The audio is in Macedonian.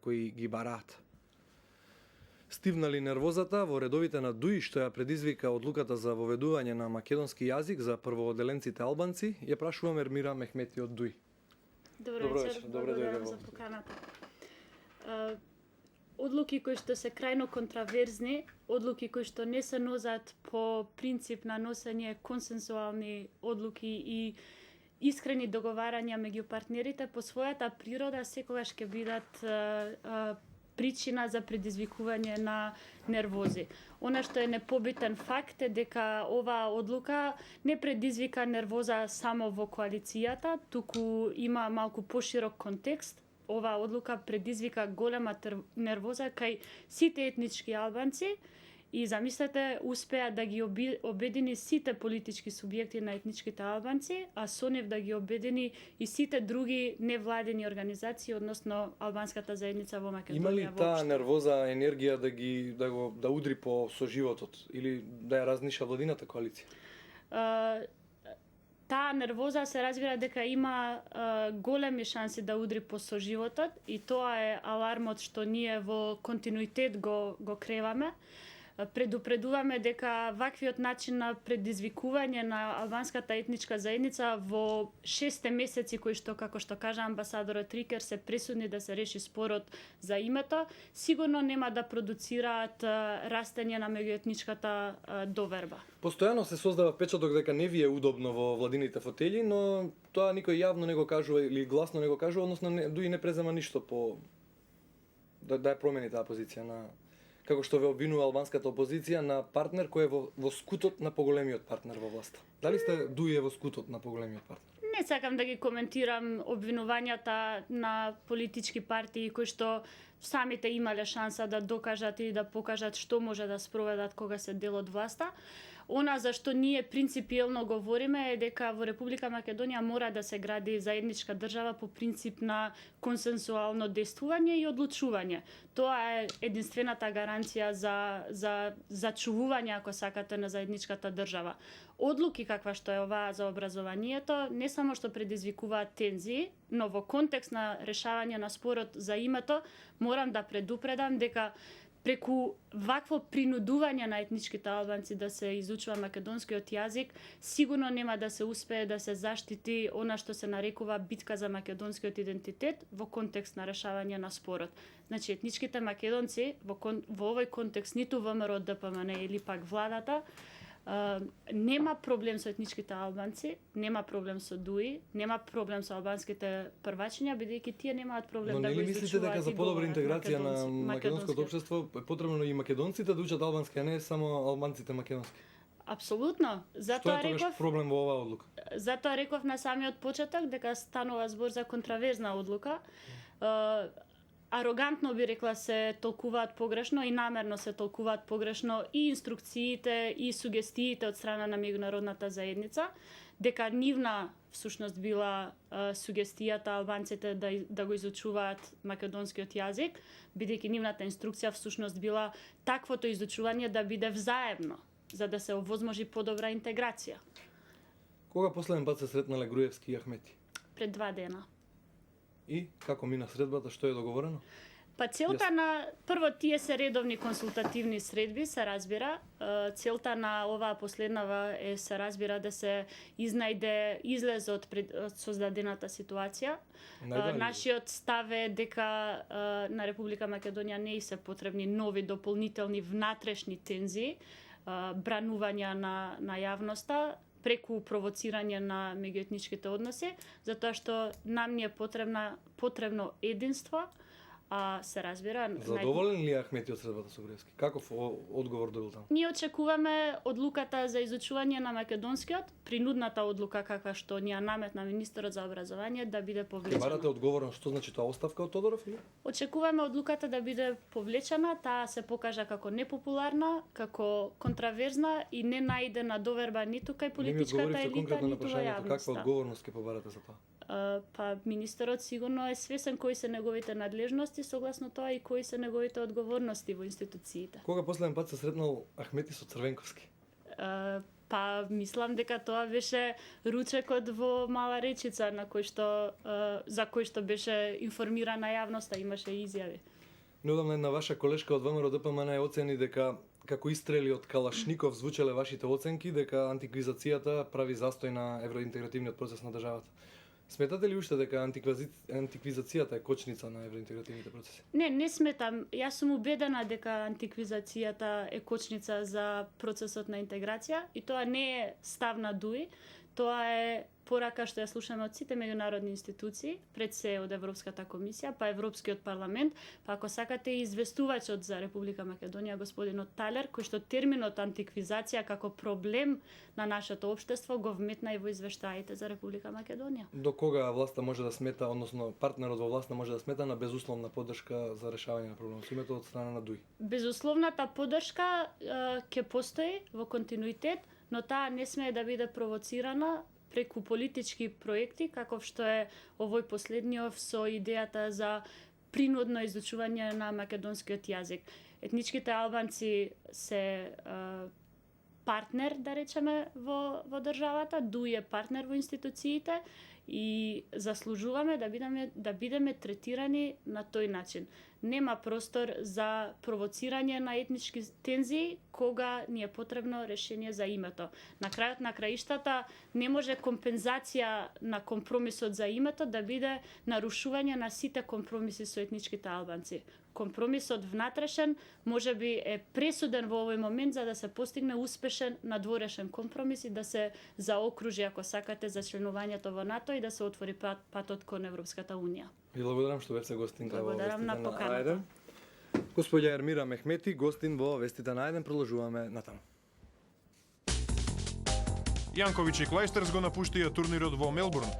кои ги бараат. Стивнали нервозата во редовите на ДУИ што ја предизвика одлуката за воведување на македонски јазик за првооделенците албанци, ја прашувам Ермира Мехмети од ДУИ. Добро вечер, благодарам за поканата. Одлуки кои што се крајно контраверзни, одлуки кои што не се носат по принцип на носење консенсуални одлуки и искрени договарања меѓу партнерите, по својата природа секогаш ќе бидат причина за предизвикување на нервози. Она што е непобитен факт е дека оваа одлука не предизвика нервоза само во коалицијата, туку има малку поширок контекст. Оваа одлука предизвика голема нервоза кај сите етнички албанци и замислете успеа да ги обедини сите политички субјекти на етничките албанци, а со нив да ги обедини и сите други невладени организации, односно албанската заедница во Македонија. Има ли таа нервоза, енергија да удри по соживотот или да ја разниша владината коалиција? Таа нервоза се разбира дека има големи шанси да удри по соживотот и тоа е алармот што ние во континуитет го креваме. Предупредуваме дека ваквиот начин на предизвикување на албанската етничка заедница во 6 месеци кои што, како што кажа амбасадорот Рикер, се пресудни да се реши спорот за името, сигурно нема да продуцираат растење на меѓуетничката доверба. Постојано се создава впечаток дека не ви е удобно во владините фотели, но тоа никој јавно не го кажува или гласно не го кажува, односно дуи не презема ништо по да ја промени таа позиција на како што ве обвинува албанската опозиција на партнер кој е во скутот на поголемиот партнер во власта. Дали сте дуе во скутот на поголемиот партнер? Не сакам да ги коментирам обвинувањата на политички партии кои што самите имале шанса да докажат и да покажат што може да спроведат кога се дел од власта. Она за што ние принципиелно говориме е дека во Република Македонија мора да се гради заедничка држава по принцип на консенсуално действување и одлучување. Тоа е единствената гаранција за зачувување, ако сакате, на заедничката држава. Одлуки каква што е оваа за образованието не само што предизвикуваат тензии, но во контекст на решавање на спорот за името морам да предупредам дека преку вакво принудување на етничките албанци да се изучува македонскиот јазик, сигурно нема да се успее да се заштити она што се нарекува битка за македонскиот идентитет во контекст на решавање на спорот. Значи, етничките македонци во овој контекст ниту ВМРО ДПМН или пак владата нема проблем со етничките албанци, нема проблем со ДУИ, нема проблем со албанските првачиња, бидејќи тие немаат проблем да го изучуваат. Но не ли мислите дека за подобра интеграција на македонското општество е потребно и македонците да учат албански, а не само албанците македонски? Апсолутно. Затоа што е тогаш проблем во оваа одлука? Затоа реков на самиот почеток дека станува збор за контраверзна одлука. Арогантно би рекла се толкуваат погрешно и намерно се толкуваат погрешно и инструкциите и сугестиите од страна на меѓународната заедница, дека нивна всушност била сугестијата албанците да го изучуваат македонскиот јазик, бидејќи нивната инструкција всушност била таквото изучување да биде взаемно, за да се овозможи подобра интеграција. Кога последен пат се сретнале Груевски и Ахмети? Пред 2 дена. И како мина средбата, што е договорено? Па целта на прво тие се редовни консултативни средби, се разбира. Целта на оваа последнава е се разбира да се изнајде излез од создадената ситуација. Нашиот став е дека на Република Македонија не се потребни нови дополнителни внатрешни тензии, бранувања на јавноста преку провоцирање на меѓуетничките односи, затоа што нам ни е потребно единство, а се разбира... Задоволен ли е Ахмети од средбата со Груевски? Каков одговор добил таму? Ние очекуваме одлуката за изучување на македонскиот, принудната одлука каква што ни ја наметна министерот за образование да биде повлечена. Барате одговорен, што значи тоа оставка од Тодоров или? Очекуваме одлуката да биде повлечена, таа се покажа како непопуларна, како контраверзна и не најде на доверба ниту кај политичката елита, ниту во јавноста. Каква одговорност ќе побарате за тоа? Па министерот сигурно е свесен кои се неговите надлежности, согласно тоа и кои се неговите одговорности во институциите. Кога последен пат се сретнал Ахмети со Црвенковски? Па мислам дека тоа беше ручекот во Мала речица на кој што за кој што беше информирана јавноста, имаше изјави. Неодамна една ваша колешка од ВМРО ДПМН оцени дека како истрели од Калашников звучеле вашите оценки дека антиквизацијата прави застој на евроинтегративниот процес на државата. Сметате ли уште дека антиквизацијата е кочница на евроинтегративните процеси? Не сметам. Јас сум убедена дека антиквизацијата е кочница за процесот на интеграција и тоа не е став на ДУИ, тоа е порака што ја слушаме од сите меѓународни институции, пред се од Европската комисија, па Европскиот парламент, па ако сакате и известувачот за Република Македонија, господинот Талер, кој што терминот антиквизација како проблем на нашето општество го вметна и во извештаите за Република Македонија. До кога власта може да смета, односно партнерот во власта може да смета на безусловна поддршка за решавање на проблемот со името од страна на ДУИ? Безусловната поддршка ќе постои во континуитет, но таа не смее да биде провоцирана преку политички проекти, каков што е овој последниот со идејата за принудно изучување на македонскиот јазик. Етничките албанци се партнер, да речеме, во државата, ДУИ е партнер во институциите и заслужуваме да бидеме третирани на тој начин. Нема простор за провоцирање на етнички тензии кога ни е потребно решение за името. На крајот на краиштата не може компензација на компромисот за името да биде нарушување на сите компромиси со етничките албанци. Компромисот внатрешен може би е пресуден во овој момент за да се постигне успешен надворешен компромис и да се заокружи, ако сакате, за членувањето во НАТО и да се отвори патот кон Европската Унија. Ви благодарам што беше гостинка во Благодарам Вестите на на поканата. А1. Господја Ермира Мехмети, гостин во Вестите на А1, продолжуваме натаму. Јанковиќ и Клајстерс го напуштија турнирот во Мелбурн,